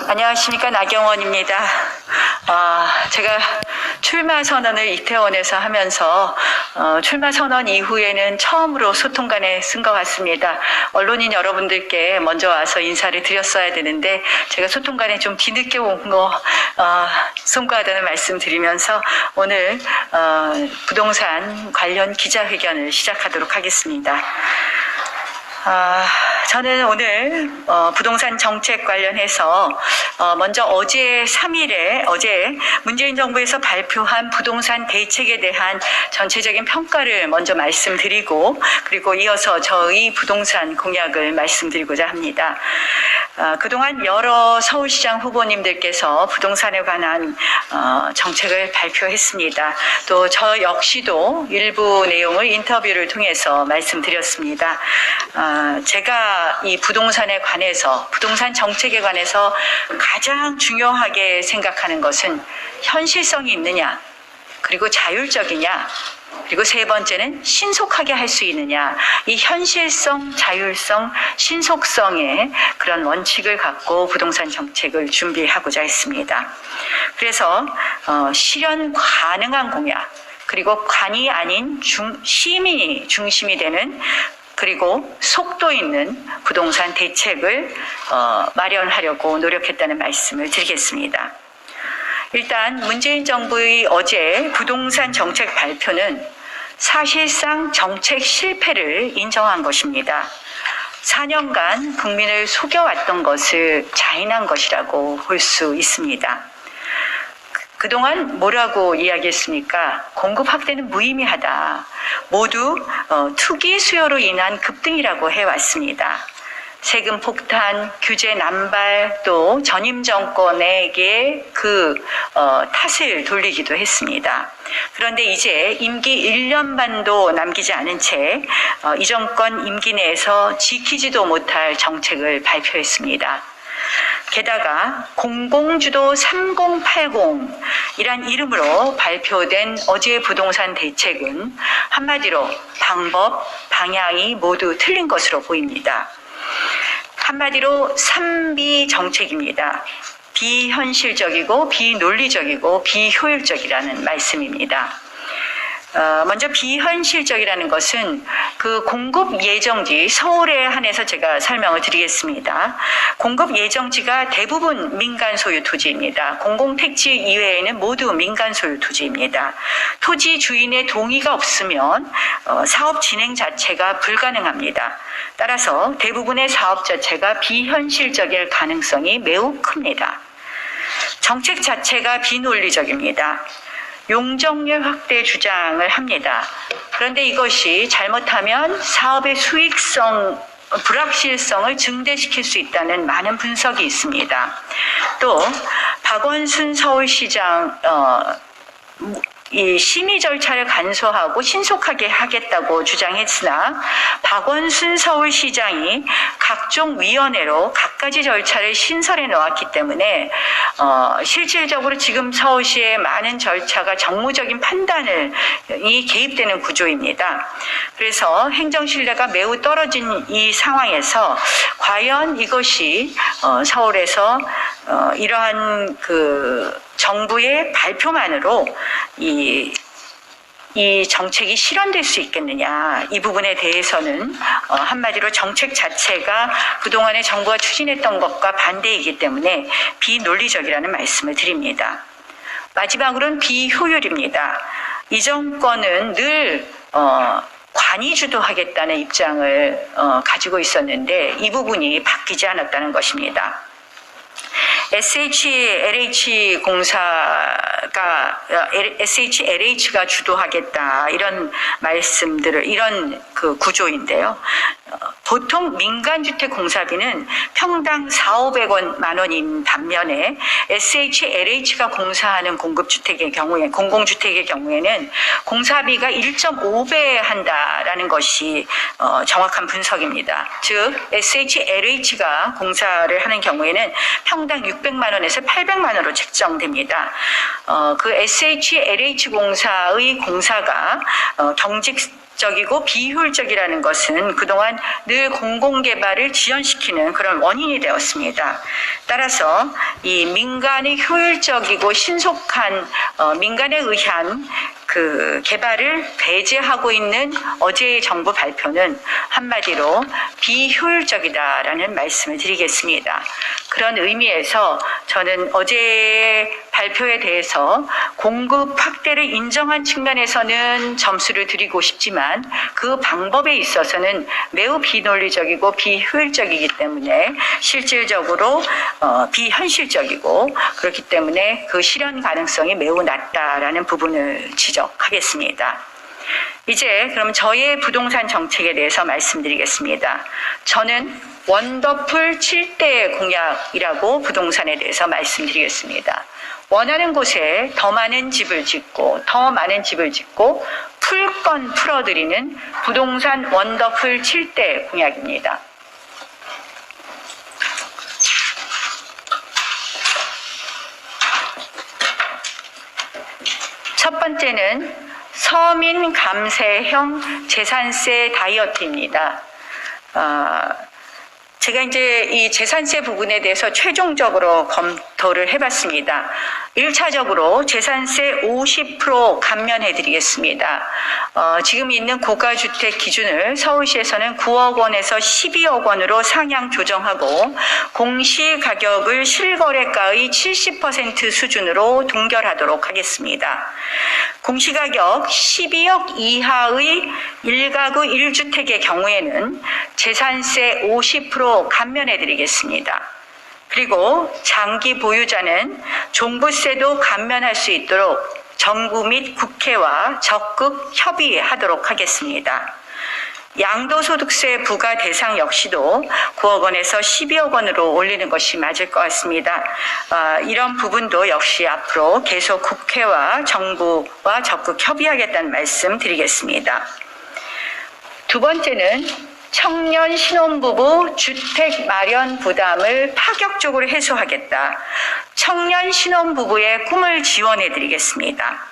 안녕하십니까, 나경원입니다. 제가 출마 선언을 이태원에서 하면서 출마 선언 이후에는 처음으로 소통관에 쓴 것 같습니다. 언론인 여러분들께 먼저 와서 인사를 드렸어야 되는데 제가 소통관에 좀 뒤늦게 온 거 송구하다는 말씀 드리면서 오늘 부동산 관련 기자회견을 시작하도록 하겠습니다. 저는 오늘 부동산 정책 관련해서 먼저 어제 3일에 어제 문재인 정부에서 발표한 부동산 대책에 대한 전체적인 평가를 먼저 말씀드리고 그리고 이어서 저의 부동산 공약을 말씀드리고자 합니다. 그동안 여러 서울시장 후보님들께서 부동산에 관한 정책을 발표했습니다. 또 저 역시도 일부 내용을 인터뷰를 통해서 말씀드렸습니다. 제가 이 부동산에 관해서 부동산 정책에 관해서 가장 중요하게 생각하는 것은 현실성이 있느냐, 그리고 자율적이냐, 그리고 세 번째는 신속하게 할 수 있느냐. 이 현실성, 자율성, 신속성의 그런 원칙을 갖고 부동산 정책을 준비하고자 했습니다. 그래서 실현 가능한 공약, 그리고 관이 아닌 시민이 중심이 되는 그리고 속도 있는 부동산 대책을 마련하려고 노력했다는 말씀을 드리겠습니다. 일단 문재인 정부의 어제 부동산 정책 발표는 사실상 정책 실패를 인정한 것입니다. 4년간 국민을 속여왔던 것을 자인한 것이라고 볼 수 있습니다. 그동안 뭐라고 이야기했습니까? 공급 확대는 무의미하다. 모두 투기 수요로 인한 급등이라고 해왔습니다. 세금 폭탄, 규제 남발, 또 전임 정권에게 탓을 돌리기도 했습니다. 그런데 이제 임기 1년 반도 남기지 않은 채 이 정권 임기 내에서 지키지도 못할 정책을 발표했습니다. 게다가 공공주도 3080이란 이름으로 발표된 어제의 부동산 대책은 한마디로 방법, 방향이 모두 틀린 것으로 보입니다. 한마디로 3비 정책입니다. 비현실적이고 비논리적이고 비효율적이라는 말씀입니다. 먼저 비현실적이라는 것은 그 공급 예정지, 서울에 한해서 제가 설명을 드리겠습니다. 공급 예정지가 대부분 민간 소유 토지입니다. 공공택지 이외에는 모두 민간 소유 토지입니다. 토지 주인의 동의가 없으면 사업 진행 자체가 불가능합니다. 따라서 대부분의 사업 자체가 비현실적일 가능성이 매우 큽니다. 정책 자체가 비논리적입니다. 용적률 확대 주장을 합니다. 그런데 이것이 잘못하면 사업의 수익성, 불확실성을 증대시킬 수 있다는 많은 분석이 있습니다. 또 박원순 서울시장 이 심의 절차를 간소하고 신속하게 하겠다고 주장했으나 박원순 서울시장이 각종 위원회로 갖가지 절차를 신설해 놓았기 때문에 실질적으로 지금 서울시의 많은 절차가 정무적인 판단을 개입되는 구조입니다. 그래서 행정 신뢰가 매우 떨어진 이 상황에서 과연 이것이 서울에서 이러한 정부의 발표만으로 이 정책이 실현될 수 있겠느냐, 이 부분에 대해서는 한마디로 정책 자체가 그동안에 정부가 추진했던 것과 반대이기 때문에 비논리적이라는 말씀을 드립니다. 마지막으로는 비효율입니다. 이 정권은 늘 관이 주도하겠다는 입장을 가지고 있었는데 이 부분이 바뀌지 않았다는 것입니다. SHLH가 주도하겠다, 이런 말씀들을, 이런 구조인데요. 보통 민간주택 공사비는 평당 4,500만 원인 반면에 SHLH가 공사하는 공급주택의 경우에, 공공주택의 경우에는 공사비가 1.5배 한다라는 것이 정확한 분석입니다. 즉 SHLH가 공사를 하는 경우에는 평당 600만 원에서 800만 원으로 책정됩니다. 그 SHLH 공사의 공사가 경직 적이고 비효율적이라는 것은 그동안 늘 공공개발을 지연시키는 그런 원인이 되었습니다. 따라서 이 민간의 효율적이고 신속한 민간에 의한 그 개발을 배제하고 있는 어제의 정부 발표는 한마디로 비효율적이다라는 말씀을 드리겠습니다. 그런 의미에서 저는 어제의 발표에 대해서 공급 확대를 인정한 측면에서는 점수를 드리고 싶지만 그 방법에 있어서는 매우 비논리적이고 비효율적이기 때문에 실질적으로 비현실적이고 그렇기 때문에 그 실현 가능성이 매우 낮다라는 부분을 지적하겠습니다. 이제 그럼 저의 부동산 정책에 대해서 말씀드리겠습니다. 저는 원더풀 7대 공약이라고 부동산에 대해서 말씀드리겠습니다. 원하는 곳에 더 많은 집을 짓고 풀건 풀어드리는 부동산 원더풀 7대 공약입니다. 첫 번째는 서민 감세형 재산세 다이어트입니다. 제가 이제 이 재산세 부분에 대해서 최종적으로 검토를 해봤습니다. 1차적으로 재산세 50% 감면해 드리겠습니다. 지금 있는 고가주택 기준을 서울시에서는 9억 원에서 12억 원으로 상향 조정하고 공시가격을 실거래가의 70% 수준으로 동결하도록 하겠습니다. 공시가격 12억 이하의 1가구 1주택의 경우에는 재산세 50% 감면해 드리겠습니다. 그리고 장기 보유자는 종부세도 감면할 수 있도록 정부 및 국회와 적극 협의하도록 하겠습니다. 양도소득세 부과 대상 역시도 9억 원에서 12억 원으로 올리는 것이 맞을 것 같습니다. 이런 부분도 역시 앞으로 계속 국회와 정부와 적극 협의하겠다는 말씀 드리겠습니다. 두 번째는 청년 신혼부부 주택 마련 부담을 파격적으로 해소하겠다. 청년 신혼부부의 꿈을 지원해 드리겠습니다.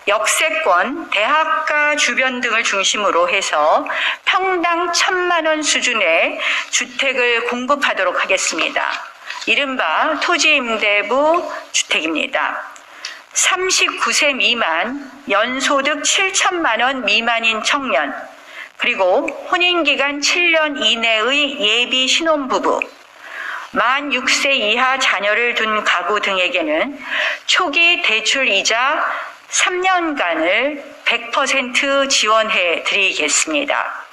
역세권, 대학가 주변 등을 중심으로 해서 평당 1,000만 원 수준의 주택을 공급하도록 하겠습니다. 이른바 토지임대부 주택입니다. 39세 미만, 연소득 7천만 원 미만인 청년, 그리고 혼인기간 7년 이내의 예비 신혼부부, 만 6세 이하 자녀를 둔 가구 등에게는 초기 대출이자 3년간을 100% 지원해 드리겠습니다.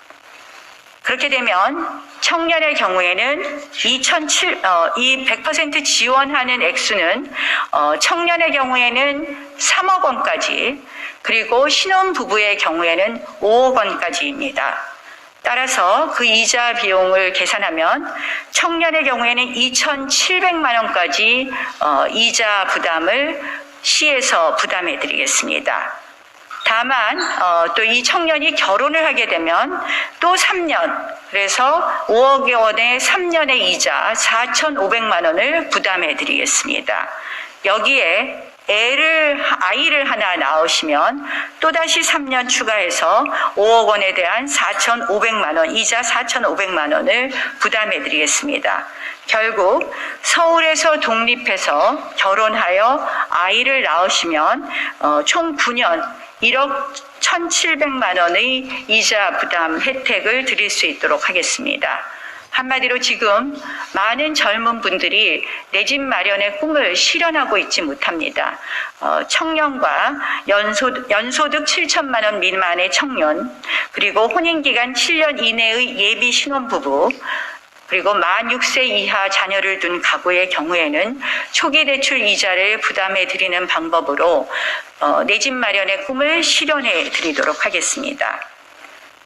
그렇게 되면 청년의 경우에는 이 100% 지원하는 액수는 청년의 경우에는 3억 원까지, 그리고 신혼부부의 경우에는 5억 원까지입니다. 따라서 그 이자 비용을 계산하면 청년의 경우에는 2,700만 원까지 이자 부담을 시에서 부담해 드리겠습니다. 다만 또 이 청년이 결혼을 하게 되면 또 3년, 그래서 5억 원의 3년의 이자 4,500만 원을 부담해 드리겠습니다. 여기에 아이를 하나 낳으시면 또다시 3년 추가해서 5억 원에 대한 4,500만 원, 이자 4,500만 원을 부담해 드리겠습니다. 결국 서울에서 독립해서 결혼하여 아이를 낳으시면 총 9년 1억 1,700만 원의 이자 부담 혜택을 드릴 수 있도록 하겠습니다. 한마디로 지금 많은 젊은 분들이 내 집 마련의 꿈을 실현하고 있지 못합니다. 청년과 연소득 7천만 원 미만의 청년, 그리고 혼인기간 7년 이내의 예비 신혼부부, 그리고 만 6세 이하 자녀를 둔 가구의 경우에는 초기 대출 이자를 부담해 드리는 방법으로 내 집 마련의 꿈을 실현해 드리도록 하겠습니다.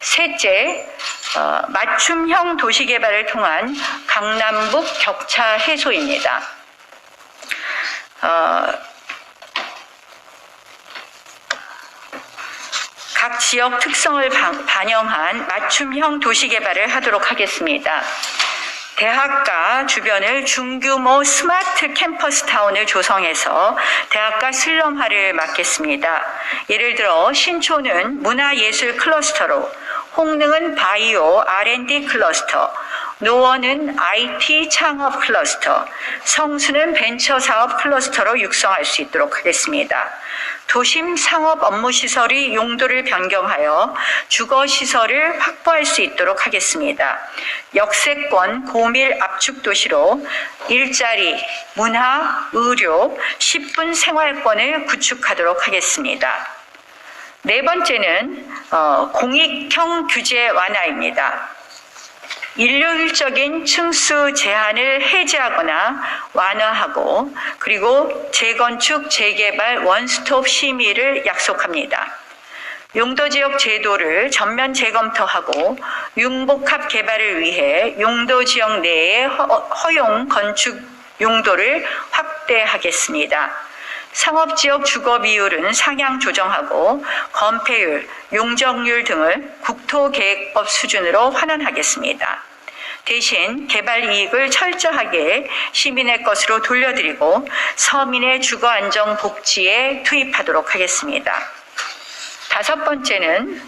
셋째, 맞춤형 도시개발을 통한 강남북 격차 해소입니다. 각 지역 특성을 반영한 맞춤형 도시개발을 하도록 하겠습니다. 대학가 주변을 중규모 스마트 캠퍼스 타운을 조성해서 대학가 슬럼화를 막겠습니다. 예를 들어 신촌은 문화예술 클러스터로, 홍릉은 바이오 R&D 클러스터, 노원은 IT 창업 클러스터, 성수는 벤처 사업 클러스터로 육성할 수 있도록 하겠습니다. 도심 상업 업무시설이 용도를 변경하여 주거시설을 확보할 수 있도록 하겠습니다. 역세권 고밀 압축도시로 일자리, 문화, 의료, 10분 생활권을 구축하도록 하겠습니다. 네 번째는 공익형 규제 완화입니다. 일률적인 층수 제한을 해제하거나 완화하고 그리고 재건축, 재개발 원스톱 심의를 약속합니다. 용도지역 제도를 전면 재검토하고 융복합 개발을 위해 용도지역 내의 허용 건축 용도를 확대하겠습니다. 상업지역 주거 비율은 상향 조정하고 건폐율, 용적률 등을 국토계획법 수준으로 환원하겠습니다. 대신 개발 이익을 철저하게 시민의 것으로 돌려드리고 서민의 주거 안정 복지에 투입하도록 하겠습니다. 다섯 번째는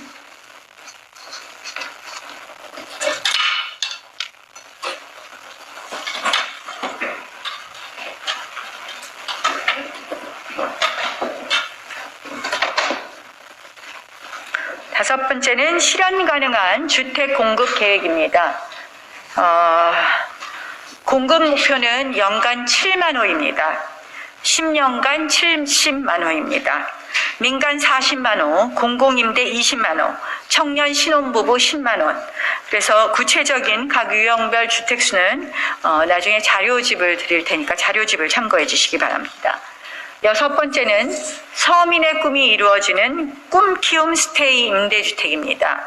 실현 가능한 주택 공급 계획입니다. 공급 목표는 연간 7만 호입니다. 10년간 70만 호입니다. 민간 40만 호, 공공임대 20만 호, 청년 신혼부부 10만 원. 그래서 구체적인 각 유형별 주택수는 나중에 자료집을 드릴 테니까 자료집을 참고해 주시기 바랍니다. 여섯 번째는 서민의 꿈이 이루어지는 꿈키움 스테이 임대주택입니다.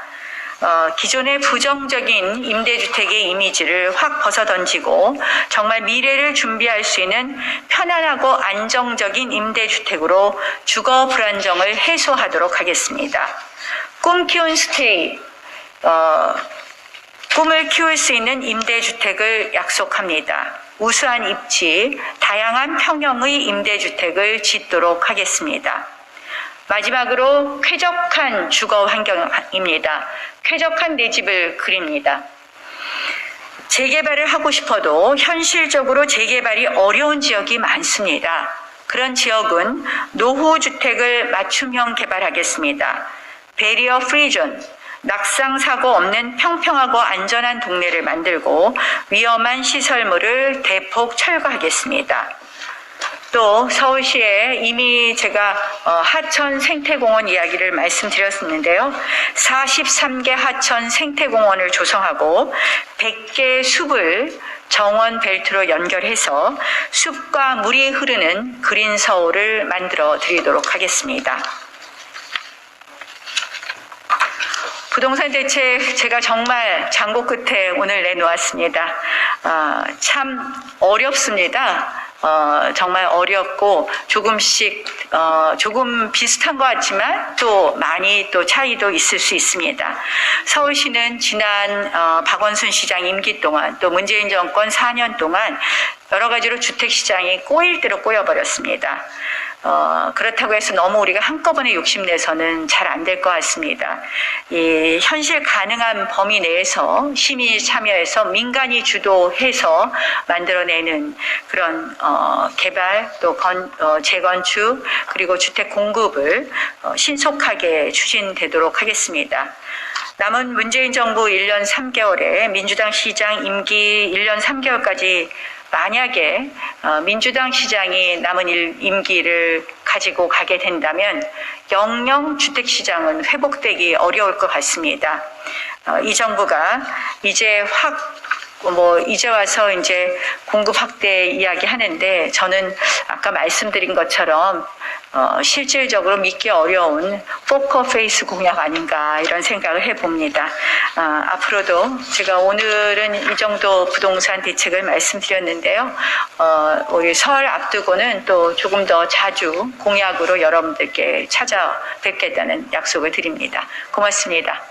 기존의 부정적인 임대주택의 이미지를 확 벗어던지고 정말 미래를 준비할 수 있는 편안하고 안정적인 임대주택으로 주거 불안정을 해소하도록 하겠습니다. 꿈키움 스테이, 꿈을 키울 수 있는 임대주택을 약속합니다. 우수한 입지, 다양한 평형의 임대주택을 짓도록 하겠습니다. 마지막으로 쾌적한 주거 환경입니다. 쾌적한 내 집을 그립니다. 재개발을 하고 싶어도 현실적으로 재개발이 어려운 지역이 많습니다. 그런 지역은 노후주택을 맞춤형 개발하겠습니다. 베리어 프리존, 낙상사고 없는 평평하고 안전한 동네를 만들고 위험한 시설물을 대폭 철거하겠습니다. 또 서울시에 이미 제가 하천 생태공원 이야기를 말씀드렸었는데요. 43개 하천 생태공원을 조성하고 100개 숲을 정원 벨트로 연결해서 숲과 물이 흐르는 그린 서울을 만들어 드리도록 하겠습니다. 부동산 대책 제가 정말 장고 끝에 오늘 내놓았습니다. 참 어렵습니다. 정말 어렵고 조금씩 조금 비슷한 것 같지만 또 많이 또 차이도 있을 수 있습니다. 서울시는 지난 박원순 시장 임기 동안 또 문재인 정권 4년 동안 여러 가지로 주택시장이 꼬일 대로 꼬여버렸습니다. 그렇다고 해서 너무 우리가 한꺼번에 욕심내서는 잘 안 될 것 같습니다. 이 현실 가능한 범위 내에서 시민이 참여해서 민간이 주도해서 만들어내는 그런 개발 또 재건축 그리고 주택 공급을 신속하게 추진되도록 하겠습니다. 남은 문재인 정부 1년 3개월에 민주당 시장 임기 1년 3개월까지 만약에 민주당 시장이 남은 임기를 가지고 가게 된다면 영영 주택시장은 회복되기 어려울 것 같습니다. 이 정부가 이제 이제 와서 이제 공급 확대 이야기 하는데 저는 아까 말씀드린 것처럼 실질적으로 믿기 어려운 포커페이스 공약 아닌가 이런 생각을 해봅니다. 앞으로도 제가 오늘은 이 정도 부동산 대책을 말씀드렸는데요. 우리 설 앞두고는 또 조금 더 자주 공약으로 여러분들께 찾아뵙겠다는 약속을 드립니다. 고맙습니다.